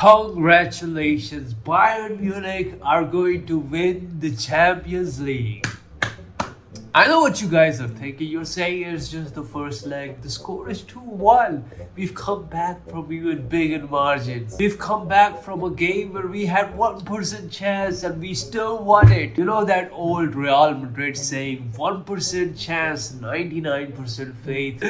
Congratulations, Bayern Munich are going to win the Champions League. I know what you guys are thinking. You're saying it's just the first leg. The score is 2-1. We've come back from even bigger margins. We've come back from a game where we had 1% chance and we still won it. You know that old Real Madrid saying, 1% chance, 99% faith.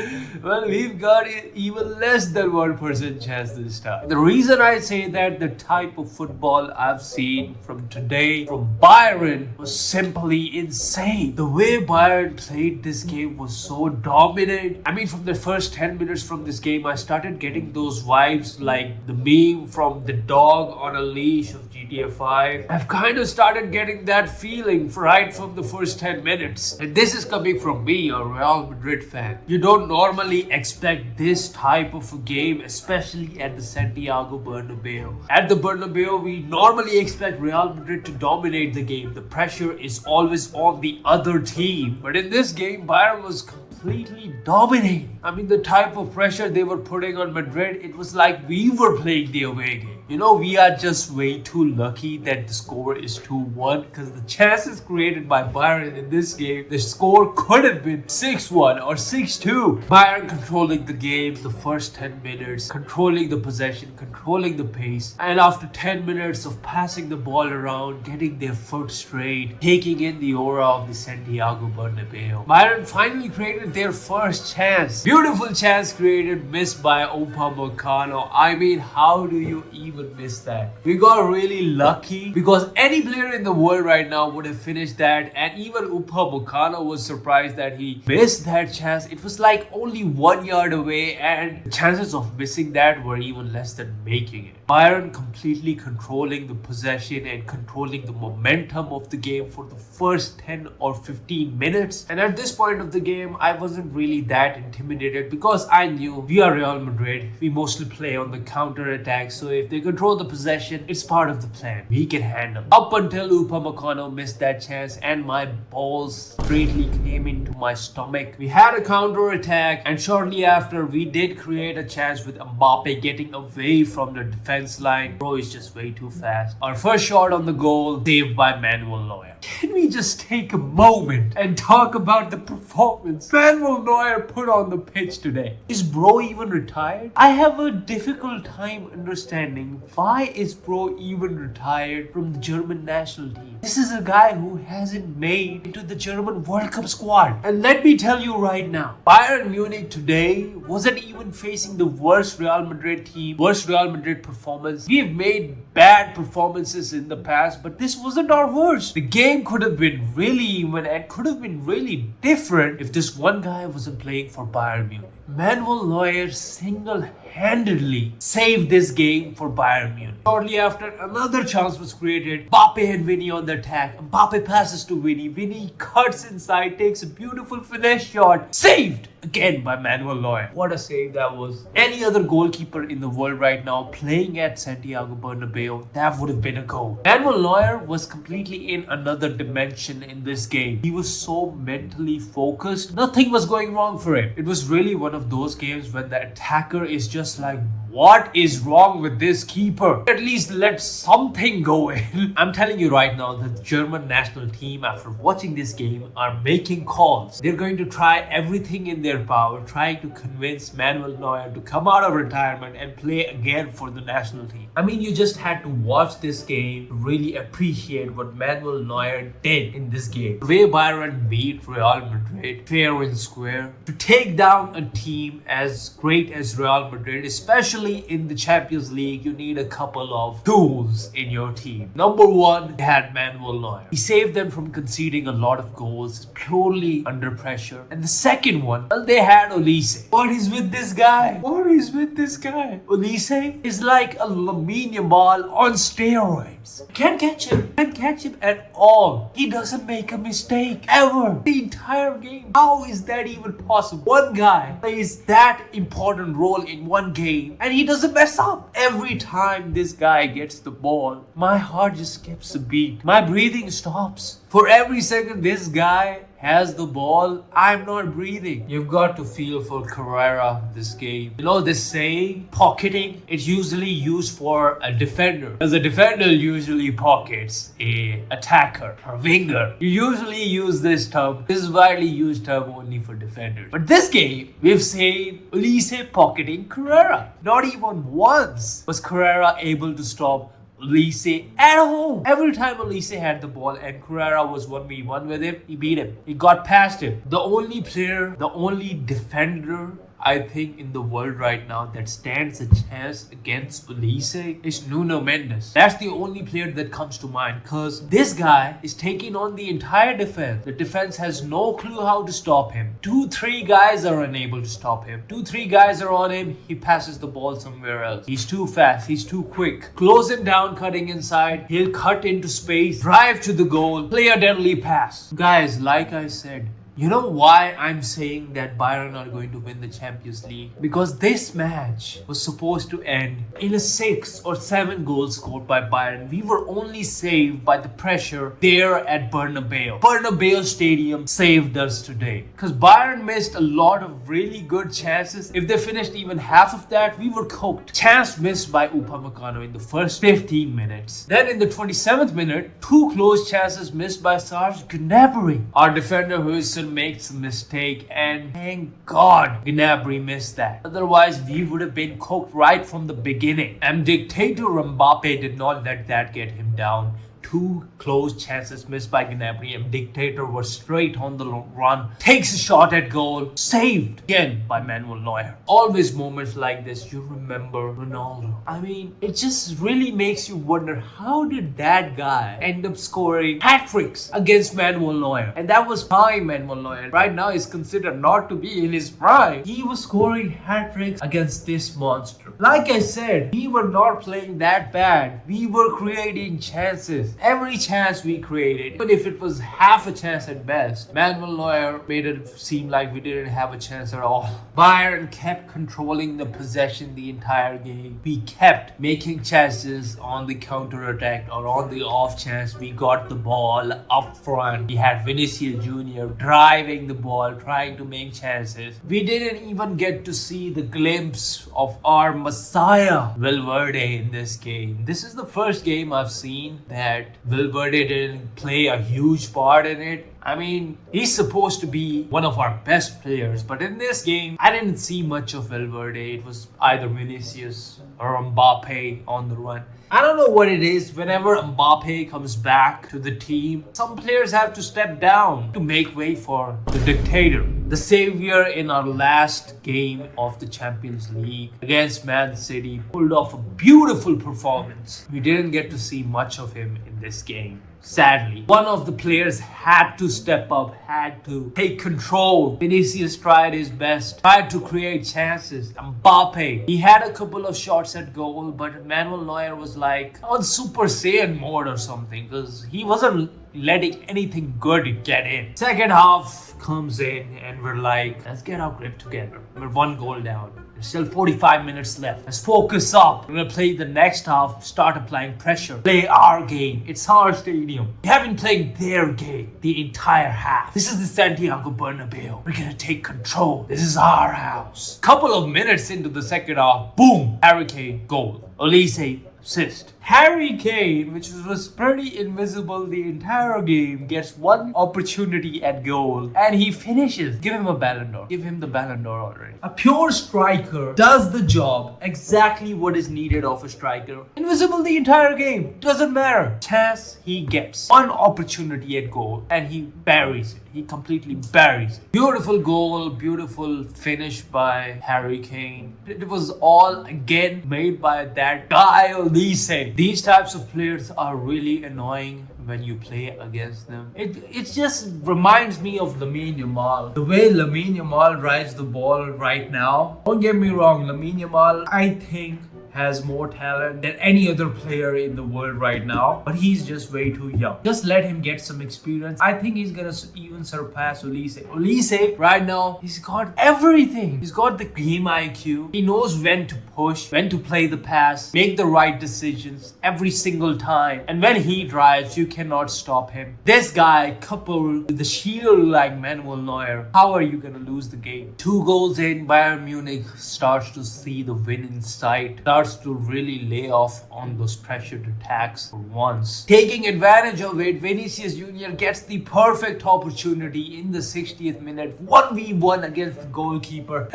Well, we've got even less than 1% chance this time. The reason I say that, the type of football I've seen from today from Bayern was simply insane. The way Bayern played this game was so dominant. I mean, from the first 10 minutes from this game, I started getting those vibes like the meme from the dog on a leash of GTA 5. I've kind of started getting that feeling right from the first 10 minutes. And this is coming from me, a Real Madrid fan. You don't normally expect this type of a game, especially at the Santiago Bernabeu. At the Bernabeu, we normally expect Real Madrid to dominate the game. The pressure is always on the other team. But in this game, Bayern was completely dominating. I mean, the type of pressure they were putting on Madrid, it was like we were playing the away game. You know, we are just way too lucky that the score is 2-1 because the chances created by Bayern in this game, the score could have been 6-1 or 6-2. Bayern controlling the game the first 10 minutes, controlling the possession, controlling the pace, and after 10 minutes of passing the ball around, getting their foot straight, taking in the aura of the Santiago Bernabeu, Bayern finally created their first chance. Beautiful chance created, missed by Upamecano. I mean, how do you even miss that? We got really lucky because any player in the world right now would have finished that, and even Upamecano was surprised that he missed that chance. It was like only 1 yard away, and the chances of missing that were even less than making it. Bayern completely controlling the possession and controlling the momentum of the game for the first 10 or 15 minutes. And at this point of the game, I wasn't really that intimidated because I knew we are Real Madrid. We mostly play on the counter attack, so if they control the possession, it's part of the plan. We can handle. Up until Upamecano missed that chance and my balls straightly came into my stomach. We had a counter attack, and shortly after, we did create a chance with Mbappe getting away from the defense line. Bro is just way too fast. Our first shot on the goal, saved by Manuel Neuer. Can we just take a moment and talk about the performance Manuel Neuer put on the pitch today? Is bro even retired? I have a difficult time understanding why is bro even retired from the German national team. This is a guy who hasn't made into the German World Cup squad. And let me tell you right now, Bayern Munich today wasn't even facing the worst Real Madrid team, worst Real Madrid performance. We have made bad performances in the past, but this wasn't our worst. The game could have been really even and could have been really different if this one guy wasn't playing for Bayern Munich. Manuel Neuer single-handedly saved this game for Bayern Munich. Shortly after, another chance was created. Mbappe and Vinny on the attack. Mbappe passes to Vinny. Vinny cuts inside, takes a beautiful finesse shot. Saved again by Manuel Neuer. What a save that was. Any other goalkeeper in the world right now playing at Santiago Bernabeu, that would have been a goal. Manuel Neuer was completely in another dimension in this game. He was so mentally focused. Nothing was going wrong for him. It was really one of those games when the attacker is just like, what is wrong with this keeper? At least let something go in. I'm telling you right now that the German national team, after watching this game, are making calls. They're going to try everything in their power, trying to convince Manuel Neuer to come out of retirement and play again for the national team. I mean, you just had to watch this game to really appreciate what Manuel Neuer did in this game. The way Bayern beat Real Madrid fair and square, to take down a team as great as Real Madrid, especially in the Champions League, you need a couple of tools in your team. Number one, they had Manuel Neuer. He saved them from conceding a lot of goals purely under pressure. And the second one, well, they had Olise. What is with this guy? What is with this guy? Olise is like a Lamine Yamal on steroids. Can't catch him. Can't catch him at all. He doesn't make a mistake ever. The entire game. How is that even possible? One guy plays that important role in one game and he doesn't mess up. Every time this guy gets the ball, my heart just skips a beat. My breathing stops. For every second this guy has the ball, I'm not breathing. You've got to feel for Carrera this game. You know this saying, pocketing? It's usually used for a defender. Because a defender usually pockets a attacker or winger. You usually use this term. This is widely used term only for defenders. But this game, we've seen Ulisse pocketing Carrera. Not even once was Carrera able to stop Ulisse at home. Every time Ulisse had the ball and Carrera was 1v1 with him, he beat him. He got past him. The only player, the only defender I think in the world right now that stands a chance against Ulisse is Nuno Mendes. That's the only player that comes to mind because this guy is taking on the entire defense. The defense has no clue how to stop him. 2-3 guys are unable to stop him. 2-3 guys are on him. He passes the ball somewhere else. He's too fast. He's too quick. Close him down, cutting inside. He'll cut into space, drive to the goal, play a deadly pass. Guys, like I said, you know why I'm saying that Bayern are going to win the Champions League? Because this match was supposed to end in a 6 or 7 goals scored by Bayern. We were only saved by the pressure there at Bernabeu. Bernabeu Stadium saved us today. Because Bayern missed a lot of really good chances. If they finished even half of that, we were cooked. Chance missed by Upamecano in the first 15 minutes. Then in the 27th minute, 2 close chances missed by Serge Gnabry. Our defender who is makes a mistake and thank God Gnabry missed that. Otherwise we would have been cooked right from the beginning. Mdictator Mbappe did not let that get him down. 2 close chances missed by Gnabry. Mdictator was straight on the run, takes a shot at goal, saved again by Manuel Neuer. Always moments like this, you remember Ronaldo. I mean, it just really makes you wonder, how did that guy end up scoring hat-tricks against Manuel Neuer? And that was prime Manuel Neuer. Right now he's considered not to be in his prime. He was scoring hat-tricks against this monster. Like I said, we were not playing that bad. We were creating chances. Every chance we created, even if it was half a chance at best, Manuel Neuer made it seem like we didn't have a chance at all. Bayern kept controlling the possession the entire game. We kept making chances on the counter-attack or on the off chance we got the ball up front. We had Vinicius Jr. driving the ball, trying to make chances. We didn't even get to see the glimpse of our Messiah, Valverde, in this game. This is the first game I've seen that Valverde didn't play a huge part in it. I mean, he's supposed to be one of our best players, but in this game, I didn't see much of Valverde. It was either Vinicius or Mbappe on the run. I don't know what it is. Whenever Mbappe comes back to the team, some players have to step down to make way for the dictator. The savior in our last game of the Champions League against Man City pulled off a beautiful performance. We didn't get to see much of him in this game. Sadly, one of the players had to step up, had to take control. Vinicius tried his best, tried to create chances. Mbappe, he had a couple of shots at goal, but Manuel Neuer was like on Super Saiyan mode or something because he wasn't letting anything good get in. Second half comes in and we're like, let's get our grip together. We're 1 goal down. There's still 45 minutes left. Let's focus up. We're gonna play the next half, start applying pressure. Play our game. It's our stadium. We haven't played their game the entire half. This is the Santiago Bernabeu. We're gonna take control. This is our house. Couple of minutes into the second half, boom! Harry Kane, goal. Ulisse, assist. Harry Kane, which was pretty invisible the entire game, gets 1 opportunity at goal and he finishes. Give him a Ballon d'Or. Give him the Ballon d'Or already. A pure striker does the job, exactly what is needed of a striker. Invisible the entire game. Doesn't matter. Chance he gets. 1 opportunity at goal and he buries it. He completely buries it. Beautiful goal, beautiful finish by Harry Kane. It was all again made by that guy Ulisse. These types of players are really annoying when you play against them. It just reminds me of Lamine Yamal. The way Lamine Yamal drives the ball right now. Don't get me wrong, Lamine Yamal, I think has more talent than any other player in the world right now, but he's just way too young. Just let him get some experience. I think he's gonna even surpass Olise. Olise right now, he's got everything. He's got the game IQ. He knows when to push, when to play the pass, make the right decisions every single time. And when he drives, you cannot stop him. This guy, coupled with the shield like Manuel Neuer, how are you gonna lose the game? 2 goals in, Bayern Munich starts to see the win in sight, starts to really lay off on those pressured attacks for once. Taking advantage of it, Vinicius Jr. gets the perfect opportunity in the 60th minute, 1v1 against the goalkeeper.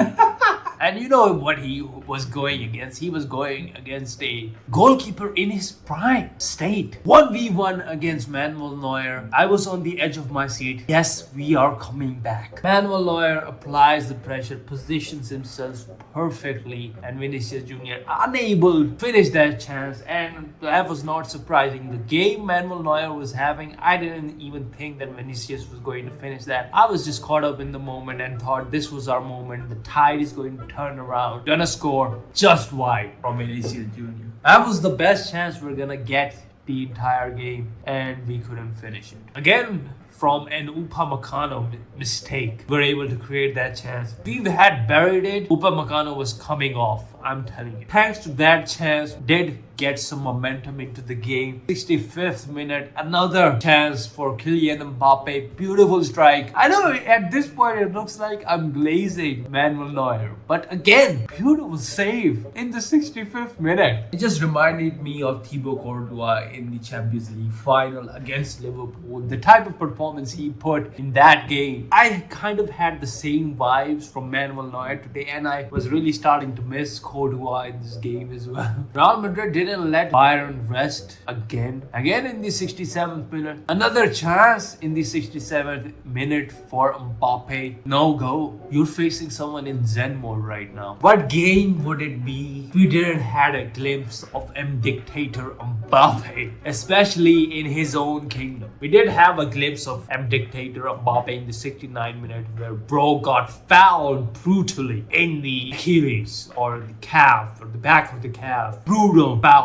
And you know what he was going against? He was going against a goalkeeper in his prime state. 1v1 against Manuel Neuer. I was on the edge of my seat. Yes, we are coming back. Manuel Neuer applies the pressure, positions himself perfectly, and Vinicius Jr. unable to finish that chance. And that was not surprising. The game Manuel Neuer was having, I didn't even think that Vinicius was going to finish that. I was just caught up in the moment and thought this was our moment. The tide is going to turn around. Gonna score just wide from Vinicius Jr. That was the best chance we're gonna get the entire game, and we couldn't finish it. Again, from an Upamecano mistake, we're able to create that chance. If we had buried it, Upamecano was coming off. I'm telling you. Thanks to that chance, did get some momentum into the game. 65th minute, another chance for Kylian Mbappe. Beautiful strike. I know at this point it looks like I'm glazing Manuel Neuer, but again, beautiful save in the 65th minute. It just reminded me of Thibaut Courtois in the Champions League final against Liverpool. The type of performance he put in that game. I kind of had the same vibes from Manuel Neuer today, and I was really starting to miss Courtois in this game as well. Real Madrid didn't let Bayern rest again in the 67th minute. Another chance in the 67th minute for Mbappe. No go. You're facing someone in Zen mode right now. What game would it be if we didn't had a glimpse of Mdictator Mbappe, especially in his own kingdom? We did have a glimpse of Mdictator Mbappe in the 69th minute where bro got fouled brutally in the Achilles or the calf or the back of the calf. Brutal foul.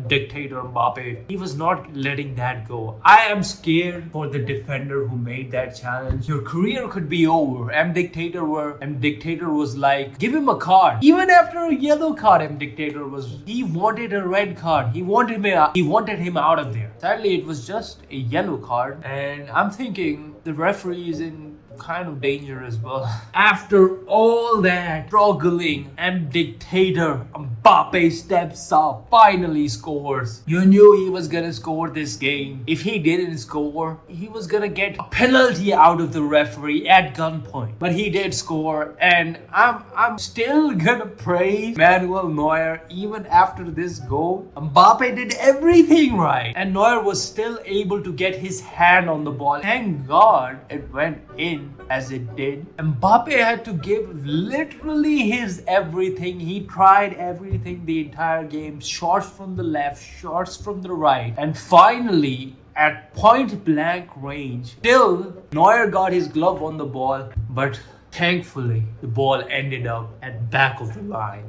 Dictator Mbappe, he was not letting that go. I am scared for the defender who made that challenge. Your career could be over. Dictator was like, give him a card. Even after a yellow card, Dictator he wanted a red card. He wanted him out of there. Sadly, it was just a yellow card, and I'm thinking the referee is in kind of danger as well. After all that struggling, Dictator Mbappe steps up, finally scores. You knew he was gonna score this game. If he didn't score, he was gonna get a penalty out of the referee at gunpoint. But he did score, and I'm still gonna praise Manuel Neuer even after this goal. Mbappe did everything right, and Neuer was still able to get his hand on the ball. Thank God it went in as it did. Mbappe had to give literally his everything. He tried everything the entire game. Shots from the left, shots from the right, and finally at point blank range, still Neuer got his glove on the ball, but thankfully the ball ended up at back of the line.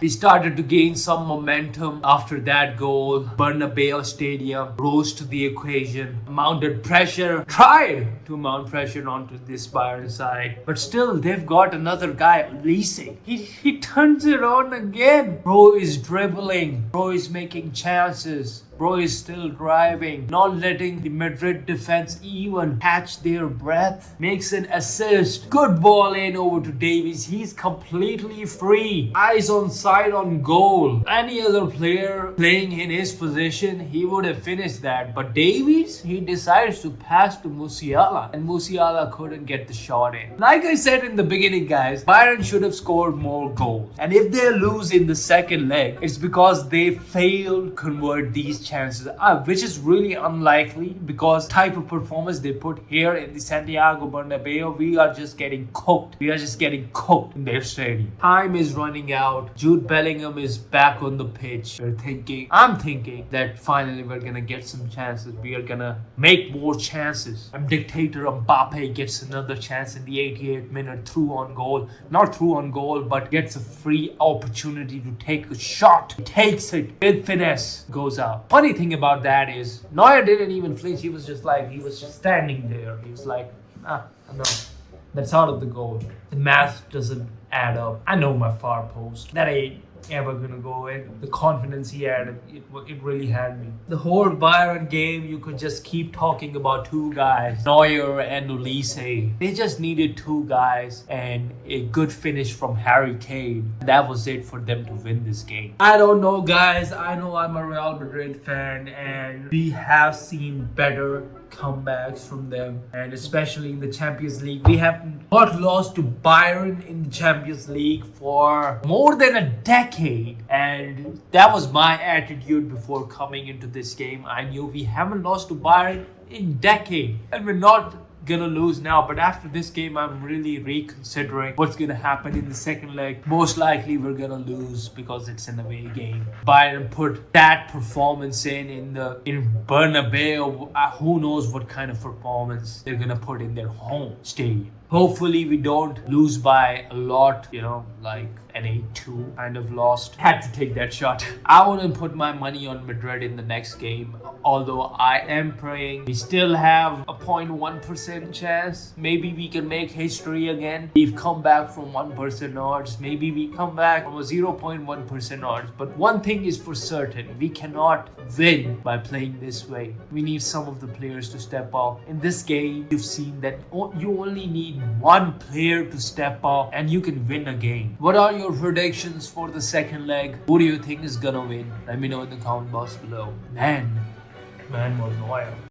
We started to gain some momentum after that goal. Bernabeu Stadium rose to the occasion, mounted pressure, tried to mount pressure onto this Bayern side, but still they've got another guy, Olise. He turns it on again. Bro is dribbling, bro is making chances. Bro is still driving, not letting the Madrid defense even catch their breath. Makes an assist. Good ball in over to Davies. He's completely free. Eyes on sight on goal. Any other player playing in his position, he would have finished that. But Davies, he decides to pass to Musiala, and Musiala couldn't get the shot in. Like I said in the beginning, guys, Bayern should have scored more goals. And if they lose in the second leg, it's because they failed to convert these chances, which is really unlikely because type of performance they put here in the Santiago Bernabeu, we are just getting cooked. We are just getting cooked in their stadium. Time is running out. Jude Bellingham is back on the pitch. I'm thinking that finally we're gonna get some chances. We are gonna make more chances. Dictator Mbappe gets another chance in the 88th minute through on goal. Not through on goal, but gets a free opportunity to take a shot. Takes it with finesse, goes out. Funny thing about that is Neuer didn't even flinch. He was just standing there. He was like, no, that's out of the goal. The math doesn't add up. I know my far post. That ain't ever gonna go in. The confidence he had, it really had me. The whole Bayern game, you could just keep talking about two guys, Neuer and Olise. They just needed two guys and a good finish from Harry Kane. That was it for them to win this game. I don't know, guys. I know I'm a Real Madrid fan and we have seen better comebacks from them, and especially in the Champions League. We have not lost to Bayern in the Champions League for more than a decade, and that was my attitude before coming into this game. I knew we haven't lost to Bayern in decade, and we're not gonna lose now. But after this game, I'm really reconsidering what's gonna happen in the second leg. Most likely we're gonna lose because it's an away game. Bayern put that performance in Bernabeu. Who knows what kind of performance they're gonna put in their home stadium. Hopefully we don't lose by a lot, like an 8-2 kind of lost. Had to take that shot. I wouldn't put my money on Madrid in the next game, although I am praying we still have a 0.1% chance. Maybe we can make history again. We've come back from 1% odds. Maybe we come back from a 0.1% odds. But one thing is for certain, we cannot win by playing this way. We need some of the players to step up. In this game, you've seen that you only need one player to step up and you can win a game. What are your predictions for the second leg? Who do you think is gonna win? Let me know in the comment box below. Man was Neuer.